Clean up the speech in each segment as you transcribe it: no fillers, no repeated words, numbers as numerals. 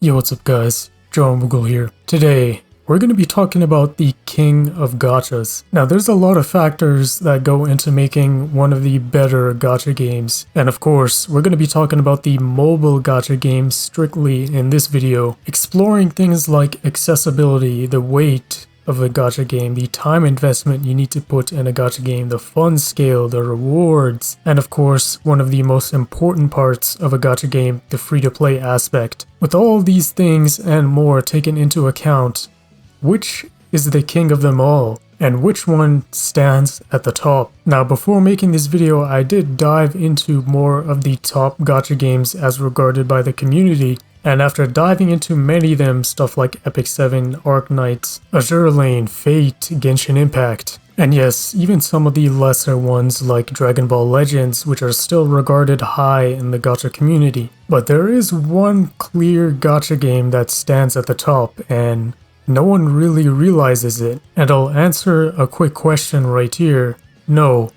Yo, what's up guys? Boogle here. Today, we're going to be talking about the king of gachas. Now, there's a lot of factors that go into making one of the better gacha games. And of course, we're going to be talking about the mobile gacha games strictly in this video, exploring things like accessibility, the weight of a gacha game, the time investment you need to put in a gacha game, the fun scale, the rewards, and of course, one of the most important parts of a gacha game, the free-to-play aspect. With all these things and more taken into account, which is the king of them all, and which one stands at the top? Now, before making this video, I did dive into more of the top gacha games as regarded by the community. And after diving into many of them, stuff like Epic 7, Arc Knights, Azure Lane, Fate, Genshin Impact, and yes, even some of the lesser ones like Dragon Ball Legends, which are still regarded high in the gacha community. But there is one clear gacha game that stands at the top, and no one really realizes it. And I'll answer a quick question right here. No,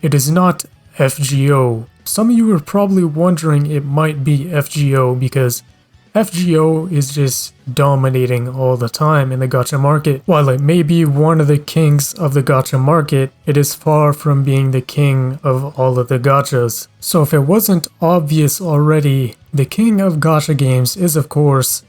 it is not FGO. Some of you are probably wondering it might be FGO because FGO is just dominating all the time in the gacha market. While it may be one of the kings of the gacha market, it is far from being the king of all of the gachas. So if it wasn't obvious already, the king of gacha games is of course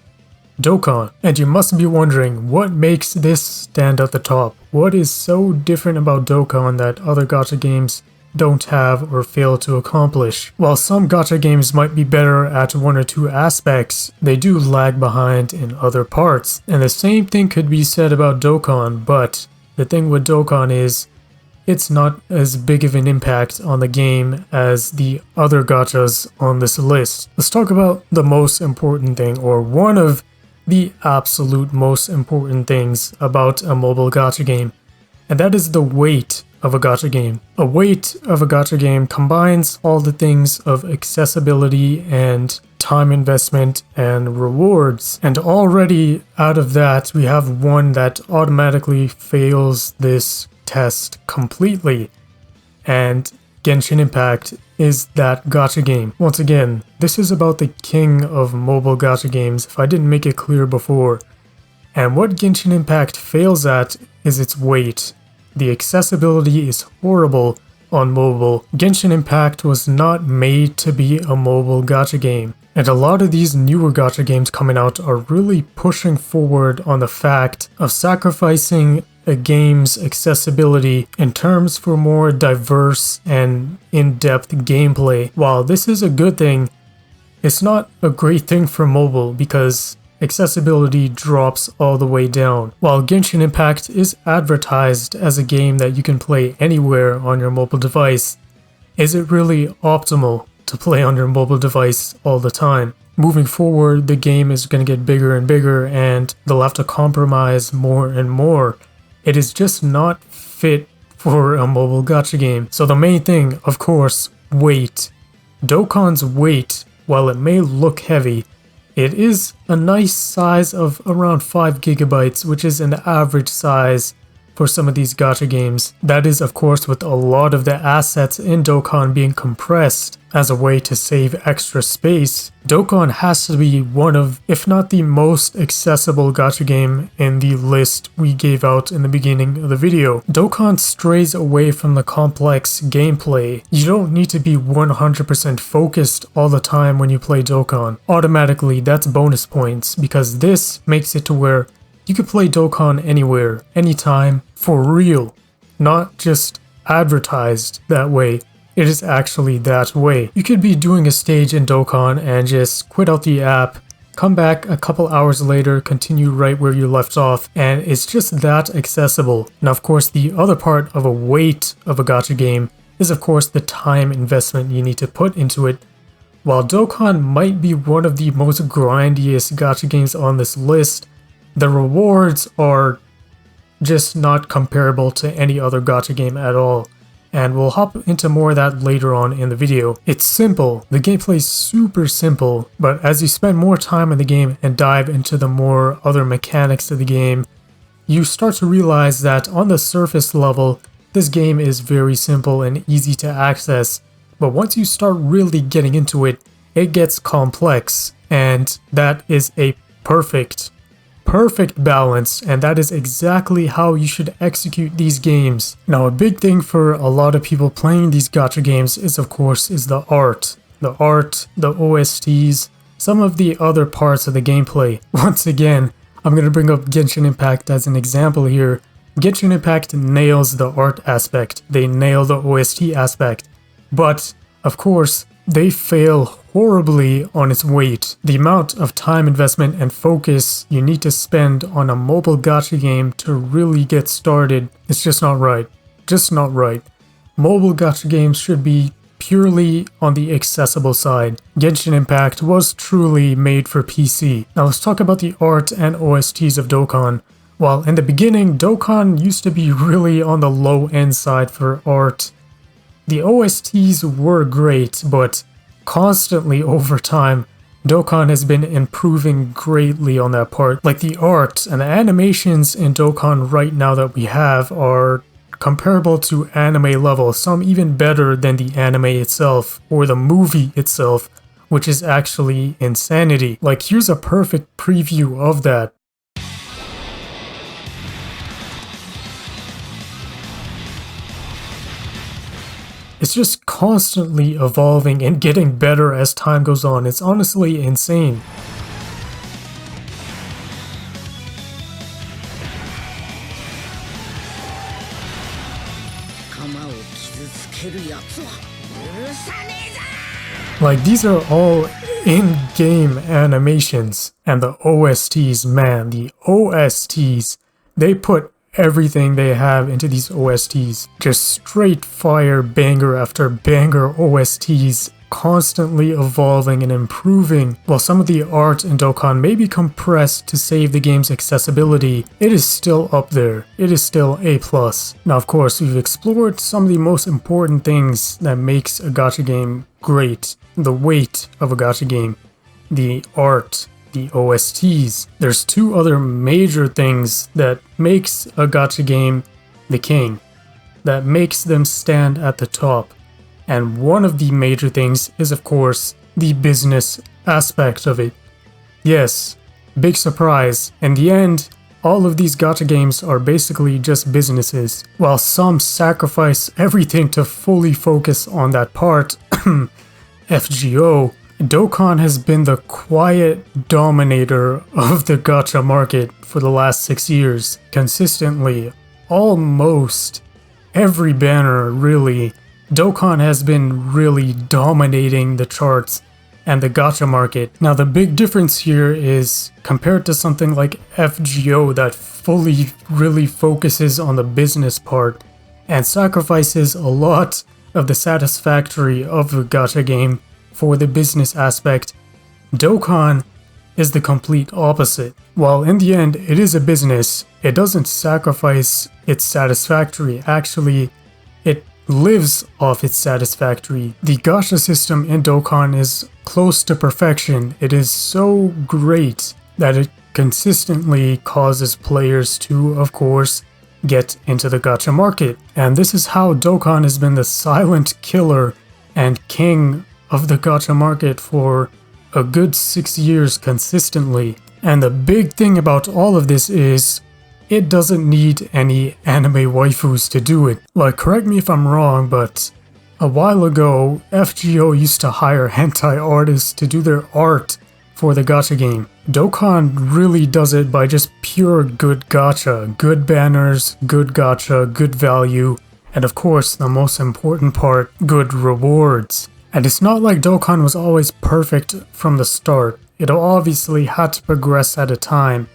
Dokkan. And you must be wondering, what makes this stand at the top? What is so different about Dokkan that other gacha games don't have or fail to accomplish? While some gacha games might be better at one or two aspects, they do lag behind in other parts. And the same thing could be said about Dokkan, but the thing with Dokkan is it's not as big of an impact on the game as the other gachas on this list. Let's talk about the most important thing, or one of the absolute most important things about a mobile gacha game, and that is the weight of a gacha game. A weight of a gacha game combines all the things of accessibility and time investment and rewards. And already out of that, we have one that automatically fails this test completely. And Genshin Impact is that gacha game. Once again, this is about the king of mobile gacha games, if I didn't make it clear before. And what Genshin Impact fails at is its weight. The accessibility is horrible on mobile. Genshin Impact was not made to be a mobile gacha game. And a lot of these newer gacha games coming out are really pushing forward on the fact of sacrificing a game's accessibility in terms for more diverse and in-depth gameplay. While this is a good thing, it's not a great thing for mobile because accessibility drops all the way down. While Genshin Impact is advertised as a game that you can play anywhere on your mobile device, is it really optimal to play on your mobile device all the time? Moving forward, the game is going to get bigger and bigger and they'll have to compromise more and more. It is just not fit for a mobile gacha game. So the main thing, of course, weight. Dokkan's weight, while it may look heavy, it is a nice size of around 5 gigabytes, which is an average size for some of these gacha games. That is, of course, with a lot of the assets in Dokkan being compressed as a way to save extra space. Dokkan has to be one of, if not the most accessible gacha game in the list we gave out in the beginning of the video. Dokkan strays away from the complex gameplay. You don't need to be 100% focused all the time when you play Dokkan. Automatically, that's bonus points because this makes it to where you can play Dokkan anywhere, anytime, for real. Not just advertised that way. It is actually that way. You could be doing a stage in Dokkan and just quit out the app, come back a couple hours later, continue right where you left off, and it's just that accessible. Now, of course, the other part of a weight of a gacha game is, of course, the time investment you need to put into it. While Dokkan might be one of the most grindiest gacha games on this list, the rewards are just not comparable to any other gacha game at all. And we'll hop into more of that later on in the video. It's simple, the gameplay is super simple, but as you spend more time in the game and dive into the more other mechanics of the game, you start to realize that on the surface level, this game is very simple and easy to access, but once you start really getting into it, it gets complex. And that is a perfect balance, and that is exactly how you should execute these games. Now, a big thing for a lot of people playing these gacha games is, of course, the art. The art, the OSTs, some of the other parts of the gameplay. Once again, I'm going to bring up Genshin Impact as an example here. Genshin Impact nails the art aspect, they nail the OST aspect, but, of course, they fail horribly on its weight. The amount of time investment and focus you need to spend on a mobile gacha game to really get started is just not right. Just not right. Mobile gacha games should be purely on the accessible side. Genshin Impact was truly made for PC. Now let's talk about the art and OSTs of Dokkan. While in the beginning, Dokkan used to be really on the low end side for art, the OSTs were great, but constantly over time, Dokkan has been improving greatly on that part. Like the art and the animations in Dokkan right now that we have are comparable to anime level, some even better than the anime itself or the movie itself, which is actually insanity. Like here's a perfect preview of that. It's just constantly evolving and getting better as time goes on. It's honestly insane. Like these are all in-game animations, and the OSTs, man, the OSTs, they put everything they have into these OSTs. Just straight fire banger after banger OSTs, constantly evolving and improving. While some of the art in Dokkan may be compressed to save the game's accessibility, it is still up there. It is still A+. Now of course, we've explored some of the most important things that makes a gacha game great. The weight of a gacha game, the art, the OSTs. There's two other major things that makes a gacha game the king, that makes them stand at the top. And one of the major things is, of course, the business aspect of it. Yes, big surprise. In the end, all of these gacha games are basically just businesses. While some sacrifice everything to fully focus on that part, FGO, Dokkan has been the quiet dominator of the gacha market for the last 6 years. Consistently, almost every banner really, Dokkan has been really dominating the charts and the gacha market. Now the big difference here is compared to something like FGO that fully really focuses on the business part and sacrifices a lot of the satisfactory of the gacha game for the business aspect, Dokkan is the complete opposite. While in the end it is a business, it doesn't sacrifice its satisfactory. Actually, it lives off its satisfactory. The gacha system in Dokkan is close to perfection. It is so great that it consistently causes players to, of course, get into the gacha market. And this is how Dokkan has been the silent killer and king of the gacha market for a good 6 years consistently. And the big thing about all of this is it doesn't need any anime waifus to do it. Like, correct me if I'm wrong, but a while ago, FGO used to hire hentai artists to do their art for the gacha game. Dokkan really does it by just pure good gacha, good banners, good gacha, good value, and of course, the most important part, good rewards. And it's not like Dokkan was always perfect from the start. It obviously had to progress at a time,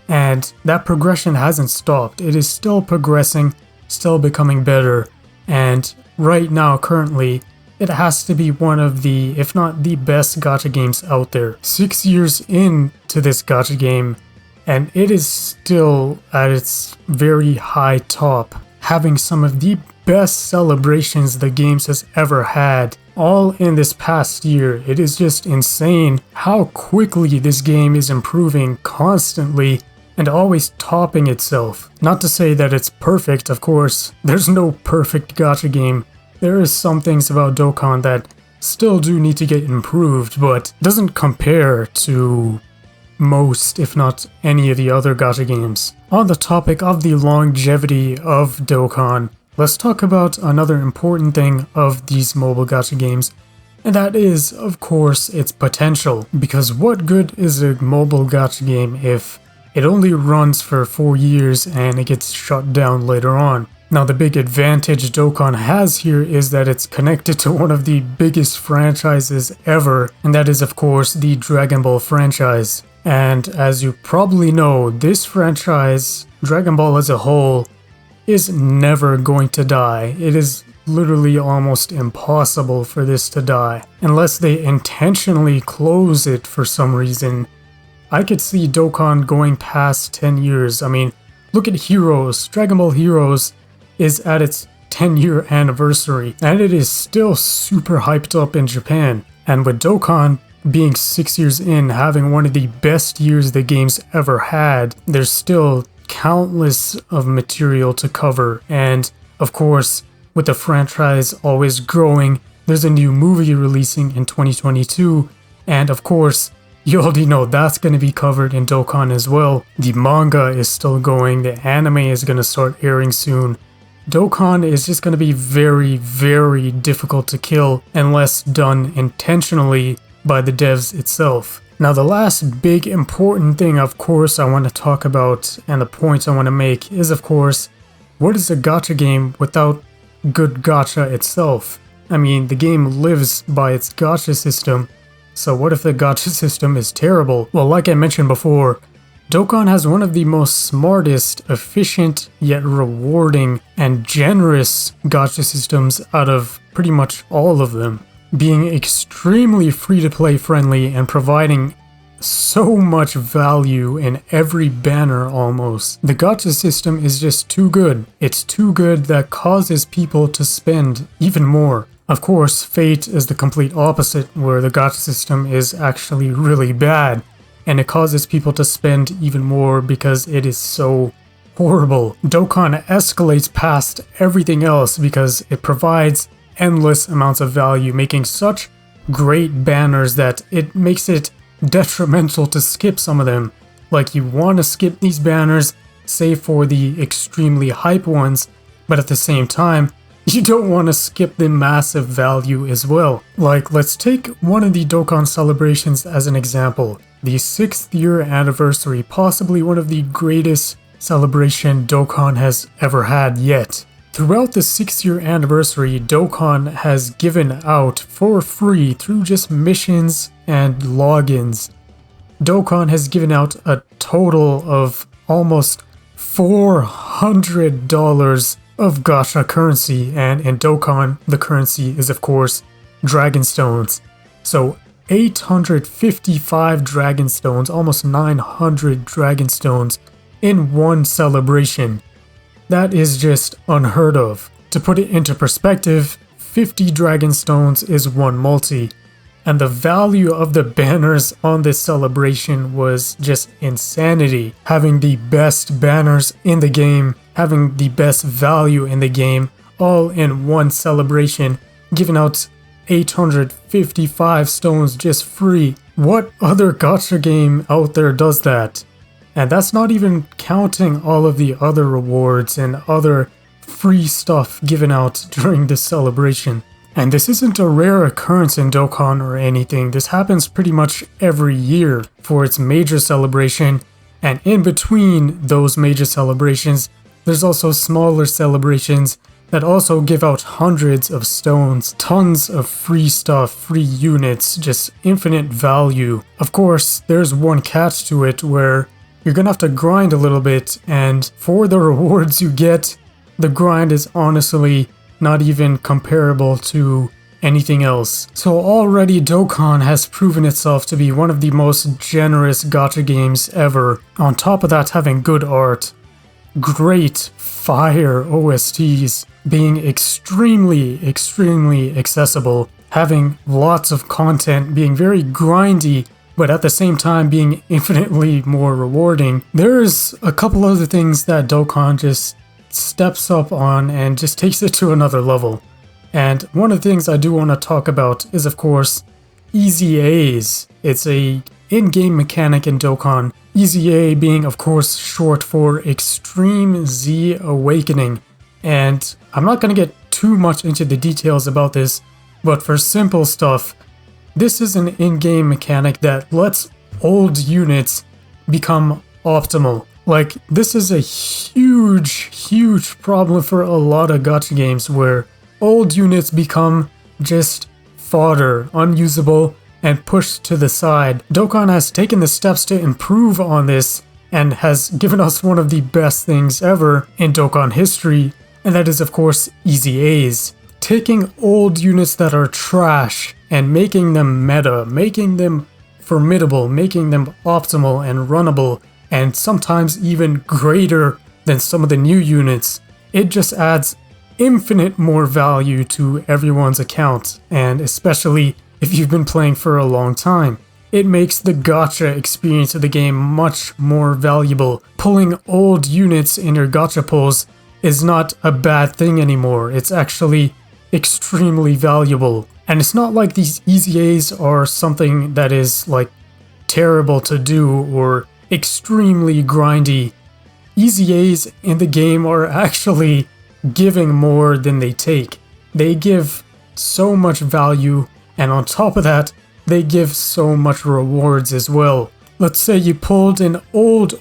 and that progression hasn't stopped. It is still progressing, still becoming better, and right now, currently, it has to be one of the, if not the best gacha games out there. 6 years into this gacha game, and it is still at its very high top, having some of the best celebrations the games has ever had, all in this past year. It is just insane how quickly this game is improving constantly and always topping itself. Not to say that it's perfect, of course. There's no perfect gacha game. There is some things about Dokkan that still do need to get improved, but doesn't compare to most, if not any of the other gacha games. On the topic of the longevity of Dokkan, let's talk about another important thing of these mobile gacha games, and that is, of course, its potential. Because what good is a mobile gacha game if it only runs for 4 years and it gets shut down later on? Now, the big advantage Dokkan has here is that it's connected to one of the biggest franchises ever, and that is, of course, the Dragon Ball franchise. And as you probably know, this franchise, Dragon Ball as a whole, is never going to die. It is literally almost impossible for this to die. Unless they intentionally close it for some reason, I could see Dokkan going past 10 years. I mean, look at Heroes. Dragon Ball Heroes is at its 10-year anniversary, and it is still super hyped up in Japan. And with Dokkan being 6 years in, having one of the best years the game's ever had, there's still countless of material to cover. And of course, with the franchise always growing, there's a new movie releasing in 2022, and of course, you already know that's going to be covered in Dokkan as well. The manga is still going, the anime is going to start airing soon. Dokkan is just going to be very, very difficult to kill unless done intentionally by the devs itself. Now, the last big important thing, of course, I want to talk about, and the point I want to make is, of course, what is a gacha game without good gacha itself? I mean, the game lives by its gacha system, so what if the gacha system is terrible? Well, like I mentioned before, Dokkan has one of the most smartest, efficient, yet rewarding and generous gacha systems out of pretty much all of them, being extremely free-to-play friendly and providing so much value in every banner almost. The gacha system is just too good. It's too good that causes people to spend even more. Of course, Fate is the complete opposite, where the gacha system is actually really bad, and it causes people to spend even more because it is so horrible. Dokkan escalates past everything else because it provides endless amounts of value, making such great banners that it makes it detrimental to skip some of them. Like, you want to skip these banners, save for the extremely hype ones, but at the same time, you don't want to skip the massive value as well. Like, let's take one of the Dokkan celebrations as an example. The 6th year anniversary, possibly one of the greatest celebration Dokkan has ever had yet. Throughout the 6th year anniversary, Dokkan has given out for free through just missions and logins. Dokkan has given out a total of almost $400 of gacha currency, and in Dokkan, the currency is of course Dragon Stones. So 855 Dragon Stones, almost 900 Dragon Stones in one celebration. That is just unheard of. To put it into perspective, 50 Dragon Stones is one multi, and the value of the banners on this celebration was just insanity. Having the best banners in the game, having the best value in the game, all in one celebration, giving out 855 stones just free. What other gacha game out there does that? And that's not even counting all of the other rewards and other free stuff given out during this celebration. And this isn't a rare occurrence in Dokkan or anything. This happens pretty much every year for its major celebration, and in between those major celebrations, there's also smaller celebrations that also give out hundreds of stones, tons of free stuff, free units, just infinite value. Of course, there's one catch to it where you're gonna have to grind a little bit, and for the rewards you get, the grind is honestly not even comparable to anything else. So already Dokkan has proven itself to be one of the most generous gacha games ever. On top of that, having good art, great fire OSTs, being extremely accessible, having lots of content, being very grindy, but at the same time being infinitely more rewarding. There's a couple other things that Dokkan just steps up on and just takes it to another level. And one of the things I do want to talk about is, of course, Easy A's. It's a in-game mechanic in Dokkan. Easy A being, of course, short for Extreme Z Awakening. And I'm not going to get too much into the details about this, but for simple stuff, this is an in-game mechanic that lets old units become optimal. Like, this is a huge problem for a lot of gacha games where old units become just fodder, unusable, and pushed to the side. Dokkan has taken the steps to improve on this and has given us one of the best things ever in Dokkan history, and that is, of course, Easy A's. Taking old units that are trash and making them meta, making them formidable, making them optimal and runnable, and sometimes even greater than some of the new units. It just adds infinite more value to everyone's account, and especially if you've been playing for a long time. It makes the gacha experience of the game much more valuable. Pulling old units in your gacha pulls is not a bad thing anymore. It's actually extremely valuable. And it's not like these Easy A's are something that is like terrible to do or extremely grindy. Easy A's in the game are actually giving more than they take. They give so much value, and on top of that, they give so much rewards as well. Let's say you pulled an old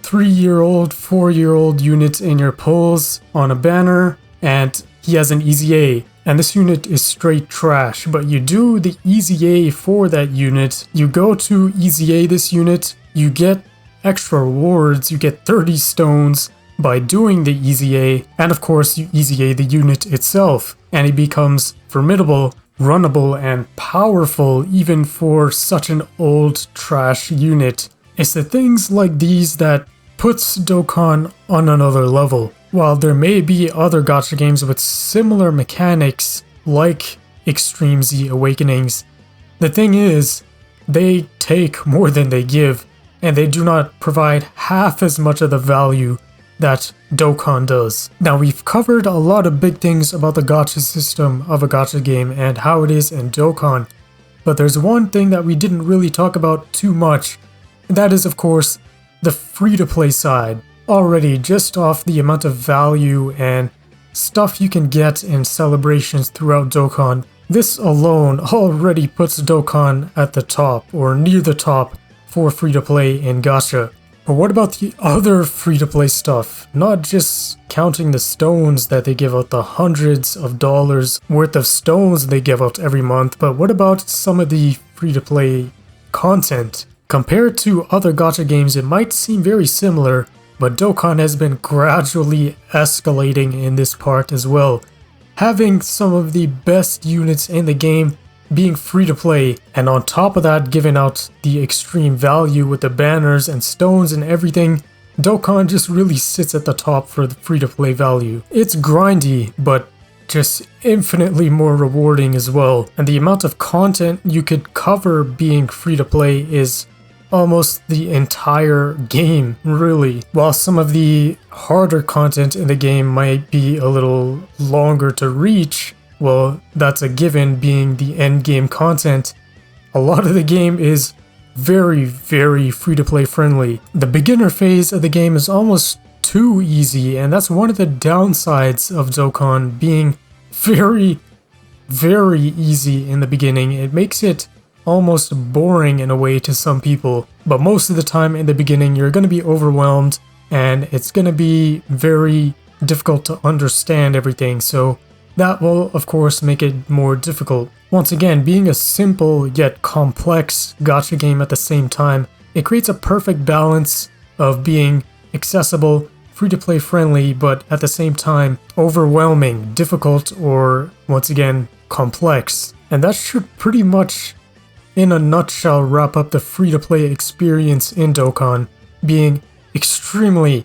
3-year-old, 4-year-old unit in your pulls on a banner, and he has an Easy A, and this unit is straight trash, but you do the Easy A for that unit, you go to Easy A this unit, you get extra rewards, you get 30 stones by doing the Easy A, and of course you Easy A the unit itself, and he becomes formidable, runnable, and powerful even for such an old trash unit. It's the things like these that puts Dokkan on another level. While there may be other gacha games with similar mechanics like Extreme Z Awakenings, the thing is, they take more than they give, and they do not provide half as much of the value that Dokkan does. Now, we've covered a lot of big things about the gacha system of a gacha game and how it is in Dokkan, but there's one thing that we didn't really talk about too much, and that is, of course, the free-to-play side. Already, just off the amount of value and stuff you can get in celebrations throughout Dokkan, this alone already puts Dokkan at the top, or near the top, for free-to-play in gacha. But what about the other free-to-play stuff? Not just counting the stones that they give out, the hundreds of dollars worth of stones they give out every month, but what about some of the free-to-play content? Compared to other gacha games, it might seem very similar, but Dokkan has been gradually escalating in this part as well. Having some of the best units in the game being free to play, and on top of that giving out the extreme value with the banners and stones and everything, Dokkan just really sits at the top for the free to play value. It's grindy, but just infinitely more rewarding as well, and the amount of content you could cover being free to play is almost the entire game, really. While some of the harder content in the game might be a little longer to reach, well, that's a given being the end game content. A lot of the game is very free-to-play friendly. The beginner phase of the game is almost too easy, and that's one of the downsides of Dokkan being very easy in the beginning. It makes it almost boring in a way to some people, but most of the time in the beginning you're going to be overwhelmed and it's going to be very difficult to understand everything, so that will of course make it more difficult. Once again, being a simple yet complex gacha game at the same time, it creates a perfect balance of being accessible, free-to-play friendly, but at the same time overwhelming, difficult, or once again complex. And that should pretty much in a nutshell wrap up the free-to-play experience in Dokkan, being extremely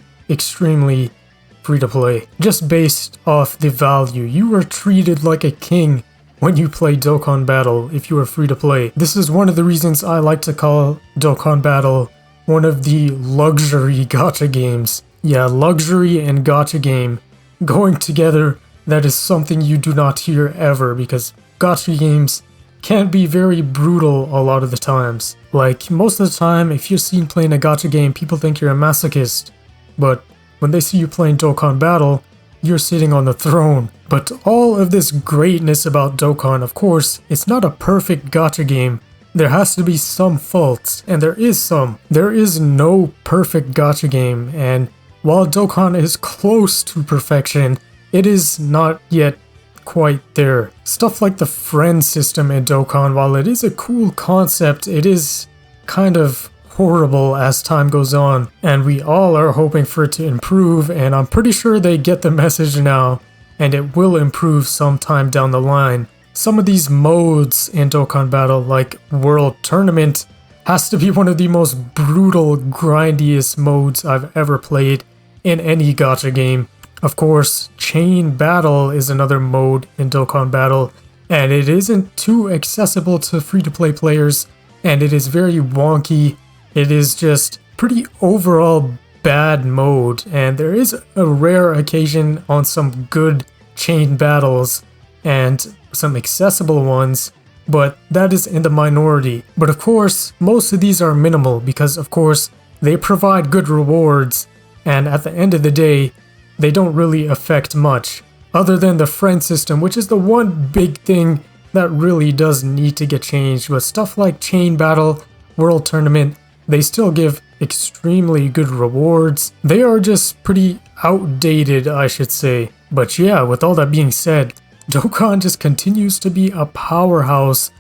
free-to-play. Just based off the value, you were treated like a king when you play Dokkan Battle if you were free-to-play. This is one of the reasons I like to call Dokkan Battle one of the luxury gacha games. Yeah, luxury and gacha game going together that is something you do not hear ever, because gacha games can be very brutal a lot of the times. Like, most of the time, if you're seen playing a gacha game, people think you're a masochist. But when they see you playing Dokkan Battle, you're sitting on the throne. But all of this greatness about Dokkan, of course, it's not a perfect gacha game. There has to be some faults, and there is some. There is no perfect gacha game, and while Dokkan is close to perfection, it is not yet quite there. Stuff like the friend system in Dokkan, while it is a cool concept, it is kind of horrible as time goes on, and we all are hoping for it to improve, and I'm pretty sure they get the message now, and it will improve sometime down the line. Some of these modes in Dokkan Battle, like World Tournament, has to be one of the most brutal, grindiest modes I've ever played in any gacha game. Of course, Chain Battle is another mode in Dokkan Battle, and it isn't too accessible to free-to-play players, and it is very wonky. It is just pretty overall bad mode, and there is a rare occasion on some good chain battles and some accessible ones, but that is in the minority. But of course, most of these are minimal because of course they provide good rewards, and at the end of the day, they don't really affect much, other than the friend system, which is the one big thing that really does need to get changed. But stuff like Chain Battle, World Tournament, they still give extremely good rewards. They are just pretty outdated, I should say. But yeah, with all that being said, Dokkan just continues to be a powerhouse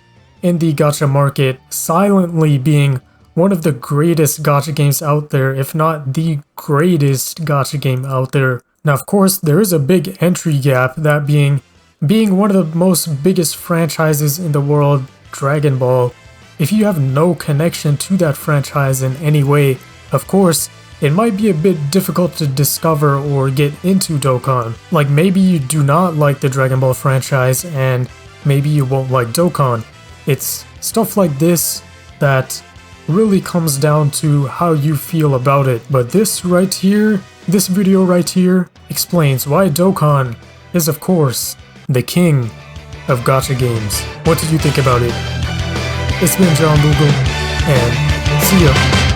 in the gacha market, silently being one of the greatest gacha games out there, if not the greatest gacha game out there. Now, of course, there is a big entry gap, that being one of the most biggest franchises in the world, Dragon Ball. If you have no connection to that franchise in any way, of course, it might be a bit difficult to discover or get into Dokkan. Like, maybe you do not like the Dragon Ball franchise and maybe you won't like Dokkan. It's stuff like this that really comes down to how you feel about it. But this right here, this video right here, explains why Dokkan is of course the king of gacha games. What did you think about it? It's been Boogle, and see ya.